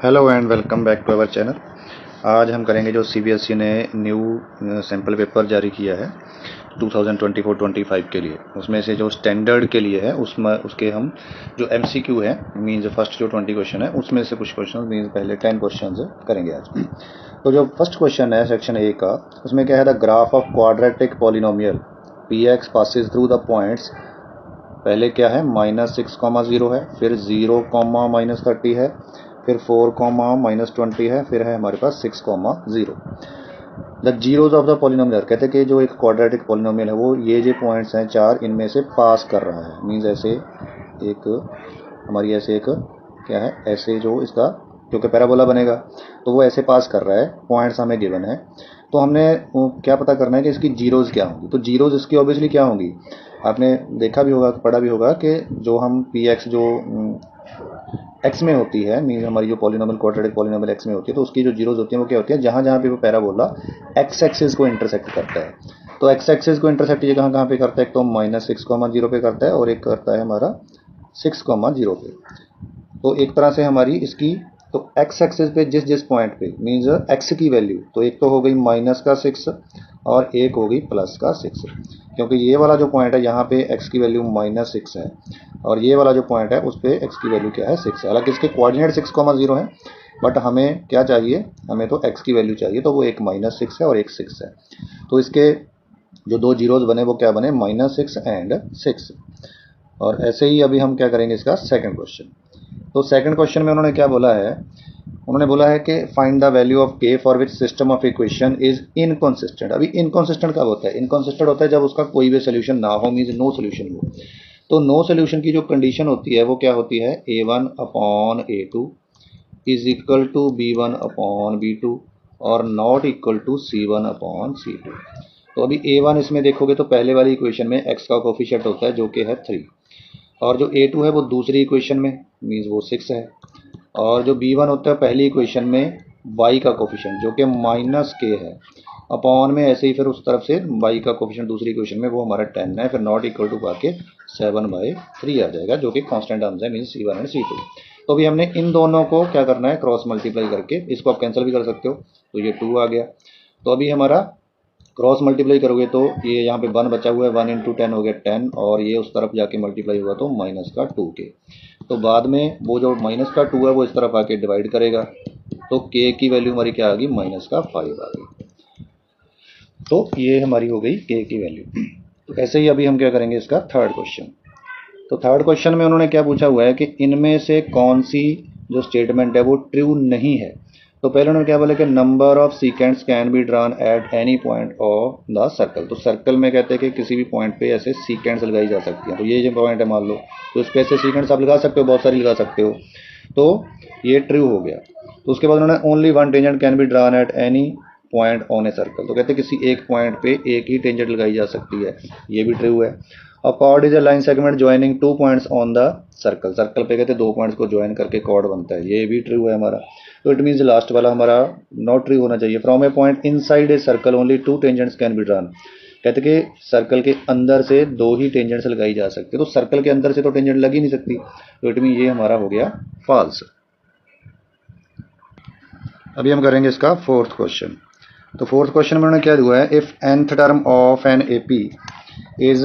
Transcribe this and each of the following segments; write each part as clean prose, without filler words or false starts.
Hello and welcome back to our channel. आज हम करेंगे जो सीबीएसई ने न्यू सैम्पल पेपर जारी किया है 2024-25 के लिए। उसमें से जो स्टैंडर्ड के लिए है उसमें उसके हम जो एमसीक्यू है मीन्स फर्स्ट जो 20 क्वेश्चन है उसमें से कुछ क्वेश्चन मीन्स पहले 10 क्वेश्चन करेंगे आज। तो जो फर्स्ट क्वेश्चन है सेक्शन ए का, उसमें क्या है, the graph of quadratic polynomial P x passes through the points. पहले क्या है, -6,0 है, फिर 0, -30 है, फिर 4, -20 है, फिर है हमारे पास 6,0। The zeros of the polynomial कहते हैं कि जो एक क्वाड्रेटिक पॉलिनोमियल है वो ये जो पॉइंट्स हैं 4, इनमें से पास कर रहा है। मीन्स ऐसे एक हमारी ऐसे एक क्या है, ऐसे जो इसका क्योंकि पैराबोला बनेगा तो वो ऐसे पास कर रहा है, पॉइंट्स हमें गिवन है। तो हमने क्या पता करना है कि इसकी जीरोज क्या होंगी। तो जीरोज इसकी ऑब्वियसली क्या होंगी, आपने देखा भी होगा, पढ़ा भी होगा कि जो हम पी एक्स जो एक्स में होती है, मीन हमारी जो पॉलिनोमियल क्वाड्रेटिक पॉलिनोमियल एक्स में होती है, तो उसकी जो जीरोज होती है वो क्या होती है, जहाँ जहाँ पे वो पैराबोला एक्स एक्सिस को इंटरसेक्ट करता है। तो एक्स एक्सिस को इंटरसेक्ट ये कहाँ कहाँ पे करता है, एक तो -6,0 पे करता है और एक करता है हमारा 6,0 पे। तो एक तरह से हमारी इसकी तो एक्स एक्सिस पे जिस जिस पॉइंट पे मीन्स एक्स की वैल्यू तो एक तो हो गई -6 और एक हो गई +6, क्योंकि ये वाला जो पॉइंट है यहाँ पे एक्स की वैल्यू -6 है और ये वाला जो पॉइंट है उस पर एक्स की वैल्यू क्या है, 6 है। हालांकि इसके कोऑर्डिनेट 6,0 है, बट हमें क्या चाहिए, हमें तो एक्स की वैल्यू चाहिए, तो वो एक -6 है और एक 6 है। तो इसके जो दो जीरोज बने वो क्या बने, -6 एंड 6। और ऐसे ही अभी हम क्या करेंगे इसका सेकंड क्वेश्चन। तो सेकंड क्वेश्चन में उन्होंने क्या बोला है, उन्होंने बोला है कि फाइंड द वैल्यू ऑफ के for which system of equation is inconsistent. अभी इनकॉन्सिस्टेंट कब होता है, इनकॉन्सिस्टेंट होता है जब उसका कोई भी सोल्यूशन ना हो, मीन्स नो सोल्यूशन हो। तो नो सोल्यूशन की जो कंडीशन होती है वो क्या होती है, a1/a2 is equal to b1/b2 और नॉट इक्वल टू c1/c2। तो अभी a1 इसमें देखोगे तो पहले वाली इक्वेशन में x का कोफिशिएंट होता है जो कि है 3, और जो a2 है वो दूसरी इक्वेशन में मीन्स वो 6 है, और जो b1 होता है पहली इक्वेशन में y का कोफिशिएंट जो कि -k है, अपॉन में ऐसे ही फिर उस तरफ से y का कोफिशिएंट दूसरी इक्वेशन में वो हमारा 10 है, फिर नॉट इक्वल टू पाके 7/3 आ जाएगा जो कि कांस्टेंट टर्म्स है, मीन्स c1 एंड c2। तो अभी हमने इन दोनों को क्या करना है, क्रॉस मल्टीप्लाई करके, इसको आप कैंसिल भी कर सकते हो, तो ये 2 आ गया। तो अभी हमारा क्रॉस मल्टीप्लाई करोगे तो ये यहाँ पे 1 बचा हुआ है, 1 × 10 हो गया 10, और ये उस तरफ जाके मल्टीप्लाई हुआ तो -2 तो बाद में वो जो -2 है वो इस तरफ आके डिवाइड करेगा, तो k की वैल्यू हमारी क्या आ गई, -5 आ गई। तो ये हमारी हो गई k की वैल्यू। तो ऐसे ही अभी हम क्या करेंगे इसका थर्ड क्वेश्चन। तो थर्ड क्वेश्चन में उन्होंने क्या पूछा हुआ है कि इनमें से कौन सी जो स्टेटमेंट है वो ट्रू नहीं है। तो पहले उन्होंने क्या बोला कि number of seconds can be drawn at any point of the circle. तो सर्कल में कहते हैं कि किसी भी पॉइंट पे ऐसे सीकेंड्स लगाई जा सकती हैं। तो ये जो पॉइंट है मान लो, तो इस पे ऐसे सीकेंड्स आप लगा सकते हो, बहुत सारी लगा सकते हो, तो ये ट्रू हो गया। तो उसके बाद उन्होंने only one tangent can be drawn at any point on a circle. तो कहते हैं किसी एक पॉइंट पे एक ही टेंजेंट लगाई जा सकती है, ये भी ट्रू है। अ cord is a line segment joining 2 points on the circle. Circle पे कहते हैं 2 पॉइंट्स को ज्वाइन करके कॉर्ड बनता है, ये भी ट्रू है हमारा। तो इट मीन्स लास्ट वाला हमारा नॉट ट्रू होना चाहिए। From A point inside a circle only 2 tangents can be drawn. कहते कि सर्कल के अंदर से 2 ही टेंजेंट्स लगाई जा सकती है, तो सर्कल के अंदर से तो टेंजेंट लग ही नहीं सकती, तो इट मीन ये हमारा हो गया फॉल्स। अभी हम करेंगे इसका फोर्थ क्वेश्चन। तो फोर्थ क्वेश्चन में उन्होंने क्या दिया है, if nth term of an AP is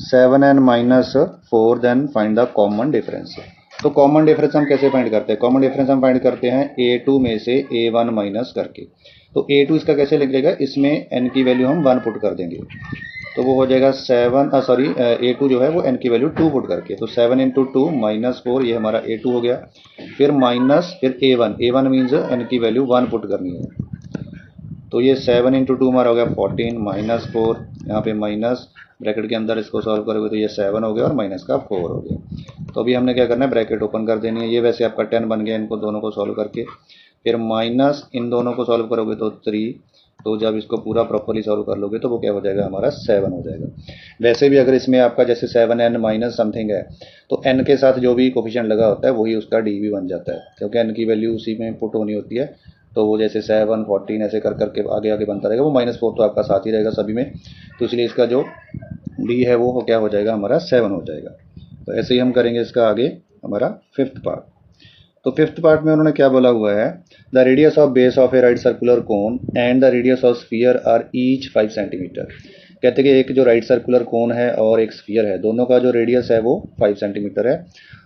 7n-4 then find the common difference. तो कॉमन डिफरेंस हम कैसे फाइंड करते हैं, कॉमन डिफरेंस हम फाइंड करते हैं a2 में से a1 माइनस करके। तो a2 इसका कैसे लिखेगा, इसमें n की वैल्यू हम 1 पुट कर देंगे, तो वो हो जाएगा a2 जो है वो n की वैल्यू 2 पुट करके, तो 7 × 2 -4, ये हमारा a2 हो गया। फिर माइनस, फिर a1 मीन्स n की वैल्यू 1 पुट करनी है, तो ये 7 × 2 हमारा हो गया 14 -4, यहाँ पे माइनस ब्रैकेट के अंदर इसको सॉल्व करोगे तो ये 7 हो गया और माइनस का 4 हो गया। तो अभी हमने क्या करना है, ब्रैकेट ओपन कर देनी है, ये वैसे आपका 10 बन गया इनको दोनों को सॉल्व करके। फिर माइनस इन दोनों को सॉल्व करोगे तो 3, तो जब इसको पूरा प्रॉपरली सॉल्व कर लोगे तो वो क्या हो जाएगा, हमारा 7 हो जाएगा। वैसे भी अगर इसमें आपका जैसे 7n माइनस समथिंग है तो n के साथ जो भी कोफिशिएंट लगा होता है वही उसका डी भी बन जाता है, क्योंकि n की वैल्यू उसी में पुट होनी होती है। तो वो जैसे 7, 14 ऐसे कर करके आगे आगे बनता रहेगा, वो -4 तो आपका साथ ही रहेगा सभी में, तो इसलिए इसका जो डी है वो क्या हो जाएगा, हमारा 7 हो जाएगा। तो ऐसे ही हम करेंगे इसका आगे हमारा फिफ्थ पार्ट। तो फिफ्थ पार्ट में उन्होंने क्या बोला हुआ है, the radius of base of a right circular cone and the radius of sphere are each 5 centimetre. कहते हैं कि एक जो राइट सर्कुलर कोन है और एक स्फीयर है, दोनों का जो रेडियस है वो 5 सेंटीमीटर है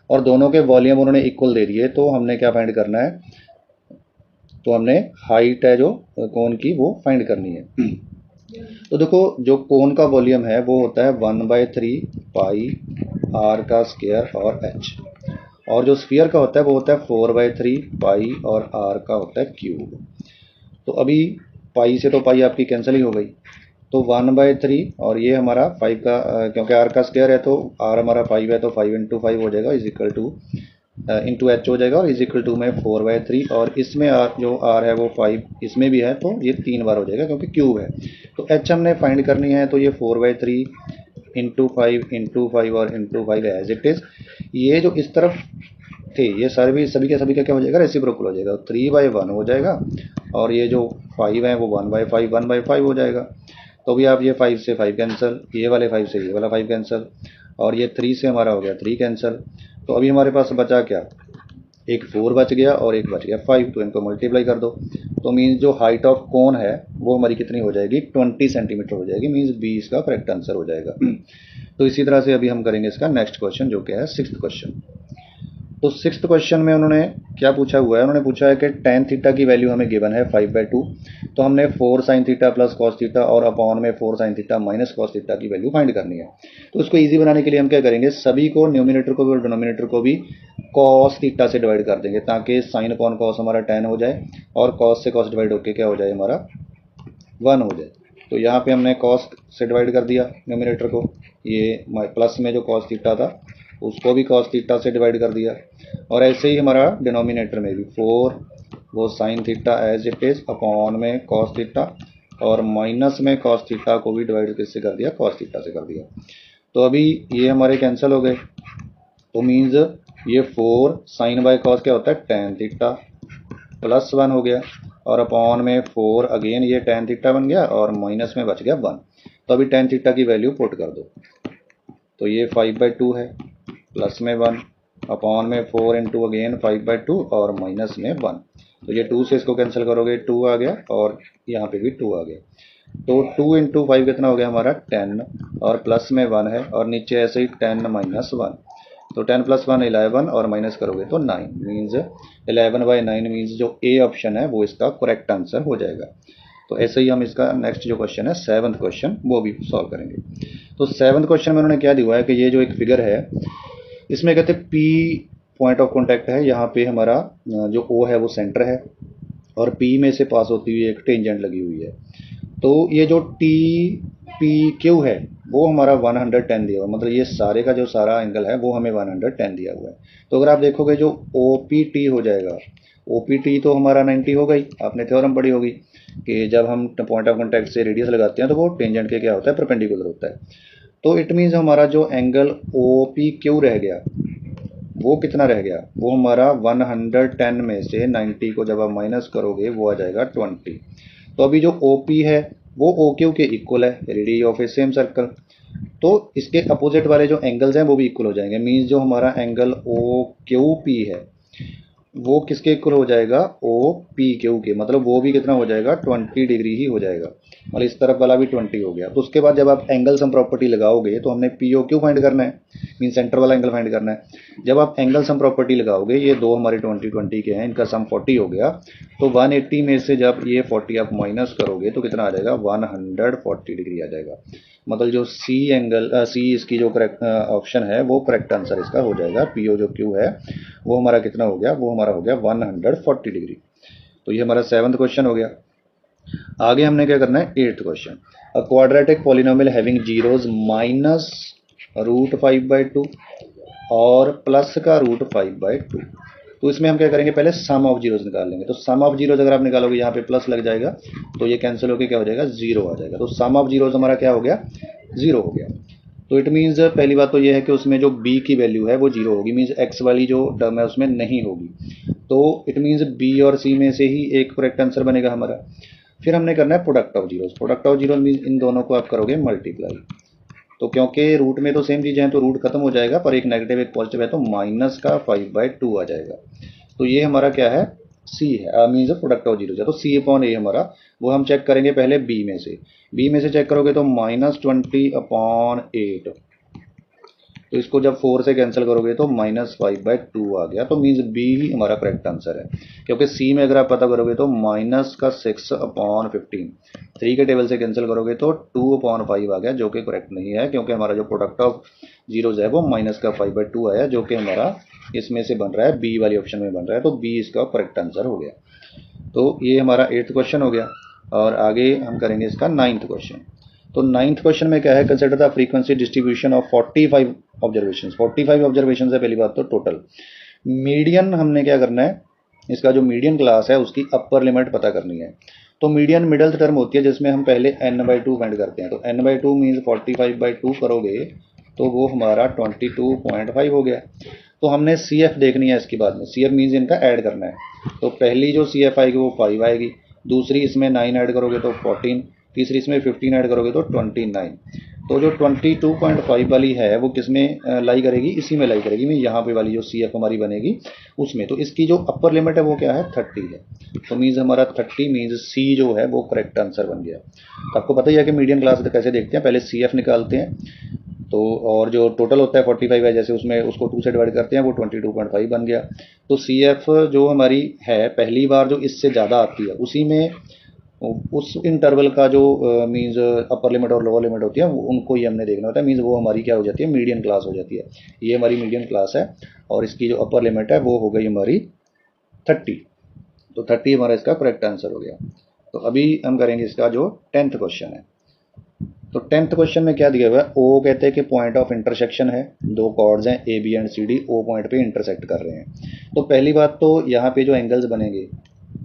और दोनों के वॉल्यूम उन्होंने इक्वल दे दिए। तो हमने क्या फाइंड करना है, तो हमने हाइट है जो कोन की वो फाइंड करनी है। तो देखो जो कोन का वॉल्यूम है वो होता है 1/3 पाई आर का स्क्वायर और एच, और जो स्फीयर का होता है वो होता है 4/3 पाई और आर का होता है क्यूब। तो अभी पाई से तो पाई आपकी कैंसिल ही हो गई, तो 1/3 और ये हमारा 5 का क्योंकि आर का स्क्वायर है तो आर हमारा 5 है तो 5 × 5 हो जाएगा is equal two into H हो जाएगा और इज इक्वल टू में 4/3 और इसमें आर जो आर है वो 5 इसमें भी है तो ये 3 बार हो जाएगा क्योंकि क्यूब है। तो एच हमने फाइंड करनी है तो ये 4/3 × 5 और इंटू 5 एज इट इज। ये जो इस तरफ थे ये सभी का क्या हो जाएगा, रेसिप्रोकल हो जाएगा, 3/1 हो जाएगा और ये जो 5 है वो 1/5 हो जाएगा। तो भी आप ये 5 से 5 कैंसिल, ये वाले 5 से ये वाला 5 कैंसिल और ये 3 से हमारा हो गया 3 कैंसिल। तो अभी हमारे पास बचा क्या, एक 4 बच गया और एक बच गया 5, तो इनको मल्टीप्लाई कर दो। तो मीन्स जो हाइट ऑफ कोन है वो हमारी कितनी हो जाएगी, 20 सेंटीमीटर हो जाएगी, मीन्स बी इसका करेक्ट आंसर हो जाएगा। तो इसी तरह से अभी हम करेंगे इसका नेक्स्ट क्वेश्चन जो क्या है सिक्स्थ क्वेश्चन। तो सिक्स्थ क्वेश्चन में उन्होंने क्या पूछा हुआ है, उन्होंने पूछा है कि tan थीटा की वैल्यू हमें गिवन है 5/2, तो हमने 4 sin theta plus cos theta और अपॉन में 4 sin theta minus cos theta की वैल्यू फाइंड करनी है। तो उसको इजी बनाने के लिए हम क्या करेंगे, सभी को न्यूमिनेटर को भी और डिनोमिनेटर को भी कॉस थीटा से डिवाइड कर देंगे ताकि साइन अपॉन कॉस हमारा tan हो जाए और कॉस से कॉस डिवाइड होकर क्या हो जाए हमारा 1 हो जाए। तो यहाँ पे हमने कॉस से डिवाइड कर दिया न्यूमिनेटर को, ये प्लस में जो कॉस थीटा था उसको भी कॉस थीटा से डिवाइड कर दिया और ऐसे ही हमारा डिनोमिनेटर में भी 4 वो sine theta as it is upon में कॉस थीटा और माइनस में कॉस थीटा को भी डिवाइड किससे कर दिया, कॉस थीटा से कर दिया। तो अभी ये हमारे कैंसिल हो गए, तो मीन्स ये 4 साइन बाय कॉस क्या होता है tan थीटा प्लस 1 हो गया और अपॉन में 4 अगेन ये tan थीटा बन गया और माइनस में बच गया 1। तो अभी tan थीटा की वैल्यू पुट कर दो, तो ये 5/2 है प्लस में 1 अपॉन में 4 इंटू अगेन 5/2 और माइनस में 1। तो ये 2 से इसको कैंसिल करोगे 2 आ गया और यहाँ पे भी 2 आ गया। तो 2 × 5 कितना हो गया हमारा 10 और प्लस में 1 है और नीचे ऐसे ही 10 माइनस 1, तो 10 + 1 11 और माइनस करोगे तो 9, मीन्स 11/9 मीन्स जो ए ऑप्शन है वो इसका करेक्ट आंसर हो जाएगा। तो ऐसे ही हम इसका नेक्स्ट जो क्वेश्चन है सेवंथ क्वेश्चन वो भी सॉल्व करेंगे। तो सेवंथ क्वेश्चन में उन्होंने क्या दिया है कि ये जो एक फिगर है इसमें कहते हैं P पॉइंट ऑफ कॉन्टैक्ट है, यहाँ पे हमारा जो O है वो सेंटर है और P में से पास होती हुई एक टेंजेंट लगी हुई है। तो ये जो TPQ है वो हमारा 110 दिया हुआ, मतलब ये सारे का जो सारा एंगल है वो हमें 110 दिया हुआ है। तो अगर आप देखोगे जो OPT हो जाएगा, OPT तो हमारा 90 हो गई, आपने थ्योरम पढ़ी होगी कि जब हम पॉइंट ऑफ कॉन्टैक्ट से रेडियस लगाते हैं तो वो टेंजेंट के क्या होता है, परपेंडिकुलर होता है। तो इट मीन्स हमारा जो एंगल OPQ रह गया वो कितना रह गया, वो हमारा 110 में से 90 को जब आप माइनस करोगे वो आ जाएगा 20। तो अभी जो OP है वो OQ के इक्वल है, radius of A same circle, तो इसके अपोजिट वाले जो एंगल्स हैं वो भी इक्वल हो जाएंगे। मीन्स जो हमारा एंगल OQP है वो किसके इक्वल हो जाएगा, OPQ के, मतलब वो भी कितना हो जाएगा 20 डिग्री ही हो जाएगा और इस तरफ वाला भी 20 हो गया। तो उसके बाद जब आप एंगल सम प्रॉपर्टी लगाओगे तो हमने POQ फाइंड करना है, मीन सेंटर वाला एंगल फाइंड करना है। जब आप एंगल सम प्रॉपर्टी लगाओगे, ये दो हमारे 20 के हैं, इनका सम 40 हो गया, तो 180 में से जब ये 40 आप माइनस करोगे तो कितना आ जाएगा 140 डिग्री आ जाएगा। मतलब जो सी इसकी जो करेक्ट ऑप्शन है वो करेक्ट आंसर इसका हो जाएगा। PO जो Q है वो हमारा कितना हो गया, वो हमारा हो गया 140 डिग्री। तो ये हमारा सेवंथ क्वेश्चन हो गया। आगे हमने क्या करना है, eighth question, a quadratic polynomial having zeros minus √5/2 और प्लस का √5/2। तो इसमें हम क्या करेंगे, पहले सम ऑफ जीरोज निकाल लेंगे। तो सम ऑफ जीरोज अगर आप निकालोगे, यहाँ पे प्लस लग जाएगा तो ये कैंसिल होकर क्या हो जाएगा 0 आ जाएगा। तो सम ऑफ जीरोज हमारा क्या हो गया 0 हो गया। तो इट मीन्स पहली बात तो ये है कि उसमें जो b की वैल्यू है वो 0 होगी, मीन्स x वाली जो टर्म है उसमें नहीं होगी। तो इट मीन्स b और c में से ही एक करेक्ट आंसर बनेगा हमारा। फिर हमने करना है product of zeros. Product of zeros means in दोनों को आप करोगे मल्टीप्लाई। तो क्योंकि रूट में तो सेम चीज़ें हैं तो रूट खत्म हो जाएगा, पर एक नेगेटिव एक पॉजिटिव है तो माइनस का 5/2 आ जाएगा। तो ये हमारा क्या है, सी है, मीन्स प्रोडक्ट ऑफ जीरो। तो सी अपॉन ए हमारा, वो हम चेक करेंगे पहले बी में से। बी में से चेक करोगे तो -20/8, तो इसको जब 4 से कैंसिल करोगे तो -5/2 आ गया। तो मीन्स बी ही हमारा करेक्ट आंसर है, क्योंकि सी में अगर आप पता करोगे तो -6/15, 3 के टेबल से कैंसिल करोगे तो 2/5 आ गया, जो कि करेक्ट नहीं है, क्योंकि हमारा जो प्रोडक्ट ऑफ जीरोज है वो -5/2 आया, जो कि हमारा इसमें से बन रहा है, बी वाली ऑप्शन में बन रहा है। तो बी इसका करेक्ट आंसर हो गया। तो ये हमारा 8th क्वेश्चन हो गया। और आगे हम करेंगे इसका 9th क्वेश्चन। तो 9th क्वेश्चन में क्या है, consider the frequency distribution of 45 observation. 45 observation है पहली बात तो टोटल। मीडियन हमने क्या करना है, इसका जो मीडियन क्लास है उसकी अपर लिमिट पता करनी है। तो मीडियन मिडल टर्म होती है जिसमें हम पहले n/2 फाइंड करते हैं। तो n/2 मीन्स 45/2 करोगे तो वो हमारा 22.5 हो गया। तो हमने CF देखनी है इसके बाद में। CF मीन्स इनका ऐड करना है। तो पहली जो CF आएगी वो 5 आएगी, दूसरी इसमें 9 ऐड करोगे तो 14, तीसरी इसमें 15 ऐड करोगे तो 29। तो जो 22.5 वाली है वो किस में लाई करेगी, इसी में लाई करेगी। मैं यहाँ पे वाली जो CF हमारी बनेगी उसमें। तो इसकी जो अपर लिमिट है वो क्या है, 30 है। तो मीन्स हमारा 30 मीन्स C जो है वो करेक्ट आंसर बन गया। तो आपको पता ही है कि मीडियन क्लास कैसे देखते हैं, पहले CF निकालते हैं, तो और जो टोटल होता है 45 है, जैसे उसमें उसको 2 से डिवाइड करते हैं, वो 22.5 बन गया। तो CF जो हमारी है पहली बार जो इससे ज़्यादा आती है उसी में उस इंटरवल का जो मीन्स अपर लिमिट और लोअर लिमिट होती है उनको ही हमने देखना होता है। मीन्स वो हमारी क्या हो जाती है, मीडियन क्लास हो जाती है। ये हमारी मीडियन क्लास है और इसकी जो अपर लिमिट है वो हो गई हमारी 30। तो 30 हमारा इसका करेक्ट आंसर हो गया। तो अभी हम करेंगे इसका जो 10th क्वेश्चन है। तो 10th क्वेश्चन में क्या दिया हुआ है, ओ कहते हैं कि पॉइंट ऑफ इंटरसेक्शन है, दो कॉर्ड्स हैं A B and C D, O point पे इंटरसेक्ट कर रहे हैं। तो पहली बात तो यहाँ पे जो एंगल्स बनेंगे,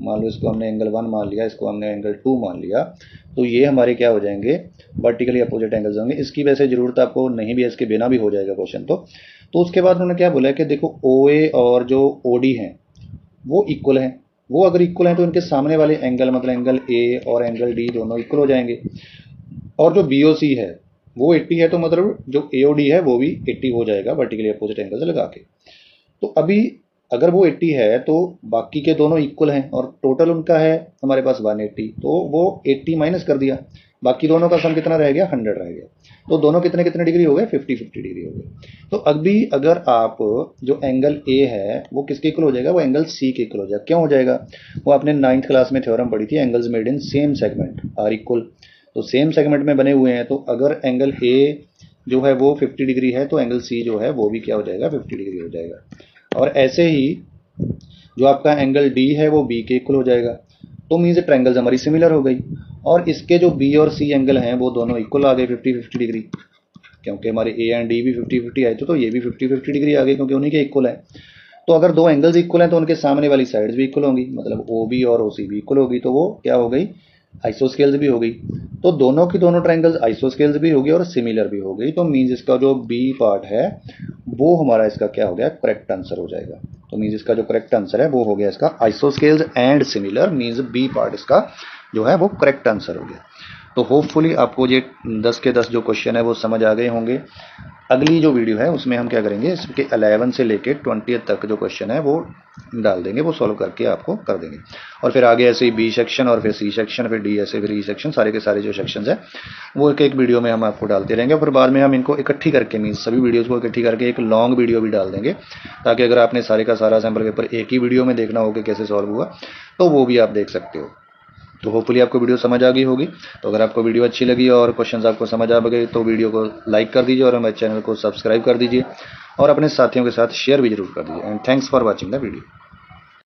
मान लो इसको हमने एंगल 1 मान लिया, इसको हमने एंगल 2 मान लिया, तो ये हमारे क्या हो जाएंगे, वर्टिकली अपोजिट एंगल्स होंगे। इसकी वैसे जरूरत आपको नहीं भी है, इसके बिना भी हो जाएगा क्वेश्चन। तो उसके बाद उन्होंने क्या बोला है कि देखो OA और जो OD हैं वो इक्वल हैं। वो अगर इक्वल हैं तो इनके सामने वाले एंगल मतलब एंगल A और एंगल D दोनों इक्वल हो जाएंगे। और जो BOC है वो 80 है, तो मतलब जो AOD है वो भी 80 हो जाएगा वर्टिकली अपोजिट एंगल लगा के। तो अभी अगर वो 80 है तो बाकी के दोनों इक्वल हैं और टोटल उनका है हमारे पास 180, तो वो 80 माइनस कर दिया, बाकी दोनों का सम कितना रह गया, 100 रह गया। तो दोनों कितने कितने डिग्री हो गए, 50-50 डिग्री हो गए। तो अभी अगर आप जो एंगल A है वो किसके इक्वल हो जाएगा, वो एंगल C के इक्वल हो जाएगा। क्यों हो जाएगा, वो आपने 9th क्लास में थ्योरम पढ़ी थी, angles made in same segment are equal. तो सेम सेगमेंट में बने हुए हैं, तो अगर एंगल A जो है वो 50 डिग्री है तो एंगल C जो है वो भी क्या हो जाएगा, 50 डिग्री हो जाएगा। और ऐसे ही जो आपका एंगल D है वो B के इक्वल हो जाएगा। तो मीन्स ट्रायंगल्स हमारी सिमिलर हो गई। और इसके जो B और C एंगल हैं वो दोनों इक्वल आ गए 50-50 डिग्री, क्योंकि हमारे A एंड D भी 50-50 आए थे, तो ये भी 50-50 डिग्री आ गई क्योंकि उन्हीं के इक्वल है। तो अगर दो एंगल्स इक्वल हैं तो उनके सामने वाली साइड्स भी इक्वल होंगी, मतलब OB और OC भी इक्वल होगी, तो वो क्या हो गई, आइसोस्केल्स भी हो गई। तो दोनों की दोनों ट्रायंगल्स आइसोस्केल्स भी होगी और सिमिलर भी हो गई। तो मीन्स इसका जो B पार्ट है वो हमारा इसका क्या हो गया, करेक्ट आंसर हो जाएगा। तो मीन्स इसका जो करेक्ट आंसर है वो हो गया इसका isosceles and similar, means B part इसका जो है वो करेक्ट आंसर हो गया। तो होपफुली आपको ये 10 के 10 जो क्वेश्चन है वो समझ आ गए होंगे। अगली जो वीडियो है उसमें हम क्या करेंगे, इसके 11 से लेके 20 तक जो क्वेश्चन है वो डाल देंगे, वो सॉल्व करके आपको कर देंगे। और फिर आगे ऐसे ही B सेक्शन और फिर C सेक्शन, फिर D ऐसे फिर E सेक्शन, सारे के सारे जो सेक्शंस हैं वो एक एक वीडियो में हम आपको डालते रहेंगे। फिर बाद में हम इनको इकट्ठी करके, मीन्स सभी वीडियोज़ को इकट्ठी करके एक लॉन्ग वीडियो भी डाल देंगे, ताकि अगर आपने सारे का सारा सैम्पल पेपर एक ही वीडियो में देखना हो कि कैसे सॉल्व हुआ तो वो भी आप देख सकते हो। तो होपफुली आपको वीडियो समझ आ गई होगी। तो अगर आपको वीडियो अच्छी लगी और क्वेश्चंस आपको समझ आ गए तो वीडियो को लाइक कर दीजिए और हमारे चैनल को सब्सक्राइब कर दीजिए और अपने साथियों के साथ शेयर भी जरूर कर दीजिए। And thanks for watching the video.